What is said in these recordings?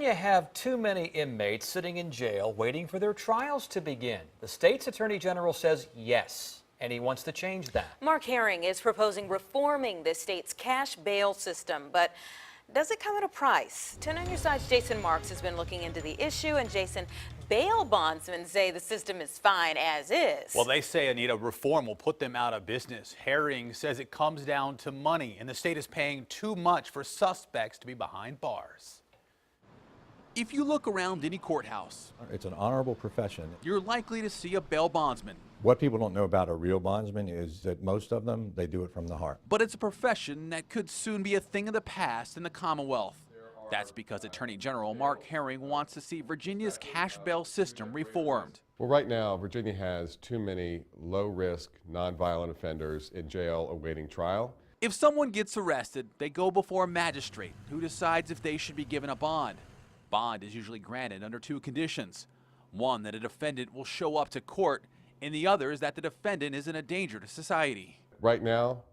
You have too many inmates sitting in jail waiting for their trials to begin. The state's attorney general says yes, and he wants to change that. Mark Herring is proposing reforming the state's cash bail system, but does it come at a price? 10 on Your Side's Jason Marks has been looking into the issue, and Jason, bail bondsmen say the system is fine as is. Well, they say, Anita, reform will put them out of business. Herring says it comes down to money, and the state is paying too much for suspects to be behind bars. If you look around any courthouse, it's an honorable profession. You're likely to see a bail bondsman. What people don't know about a real bondsman is that most of them, they do it from the heart. But it's a profession that could soon be a thing of the past in the Commonwealth. That's because Attorney General Mark Herring wants to see Virginia's cash bail system reformed. Well, right now, Virginia has too many low-risk, nonviolent offenders in jail awaiting trial. If someone gets arrested, they go before a magistrate who decides if they should be given a bond. Bond is usually granted under two conditions. One, that a defendant will show up to court, and the other is that the defendant isn't a danger to society. Right now,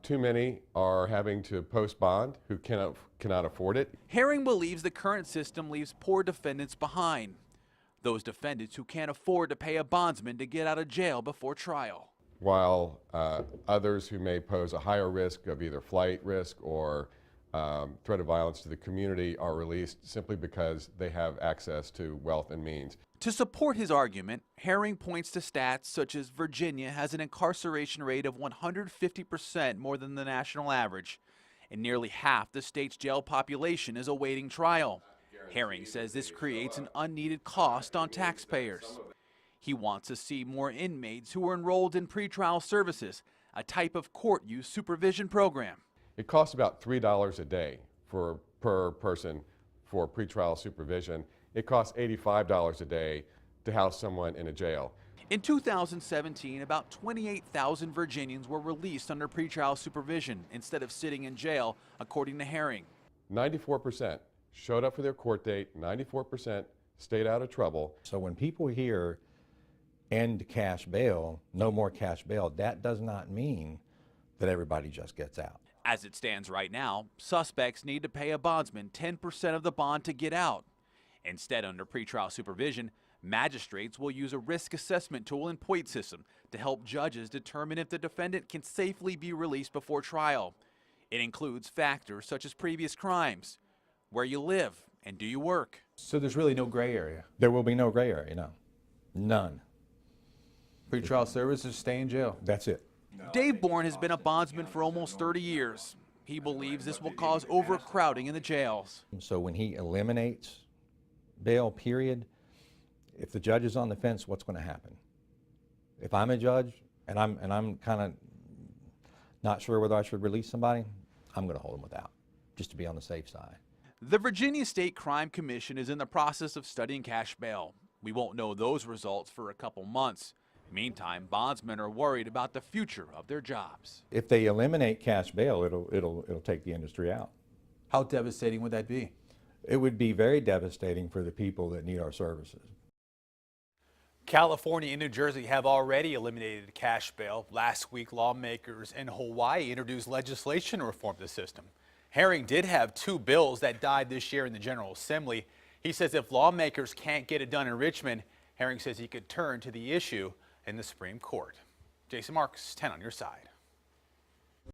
too many are having to post bond who cannot afford it. Herring believes the current system leaves poor defendants behind. Those defendants who can't afford to pay a bondsman to get out of jail before trial. While others who may pose a higher risk of either flight risk or threat of violence to the community are released simply because they have access to wealth and means. To support his argument, Herring points to stats such as Virginia has an incarceration rate of 150% more than the national average, and nearly half the state's jail population is awaiting trial. Herring says this creates an unneeded cost on taxpayers. He wants to see more inmates who are enrolled in pretrial services, a type of court use supervision program. It costs about $3 a day per person for pretrial supervision. It costs $85 a day to house someone in a jail. In 2017, about 28,000 Virginians were released under pretrial supervision instead of sitting in jail, according to Herring. 94% showed up for their court date, 94% stayed out of trouble. So when people hear end cash bail, no more cash bail, that does not mean that everybody just gets out. As it stands right now, suspects need to pay a bondsman 10% of the bond to get out. Instead, under pretrial supervision, magistrates will use a risk assessment tool and point system to help judges determine if the defendant can safely be released before trial. It includes factors such as previous crimes, where you live, and do you work. So there's really no gray area? There will be no gray area, no. None. Pretrial services, stay in jail. That's it. Dave Bourne has been a bondsman for almost 30 years. He believes this will cause overcrowding in the jails. So when he eliminates bail, period, if the judge is on the fence, what's going to happen? If I'm a judge and I'm kind of not sure whether I should release somebody, I'm going to hold them without, just to be on the safe side. The Virginia State Crime Commission is in the process of studying cash bail. We won't know those results for a couple months. Meantime, bondsmen are worried about the future of their jobs. If they eliminate cash bail, it'll take the industry out. How devastating would that be? It would be very devastating for the people that need our services. California and New Jersey have already eliminated cash bail. Last week, lawmakers in Hawaii introduced legislation to reform the system. Herring did have two bills that died this year in the General Assembly. He says if lawmakers can't get it done in Richmond, Herring says he could turn to the issue in the Supreme Court. Jason Marks, 10 on Your Side.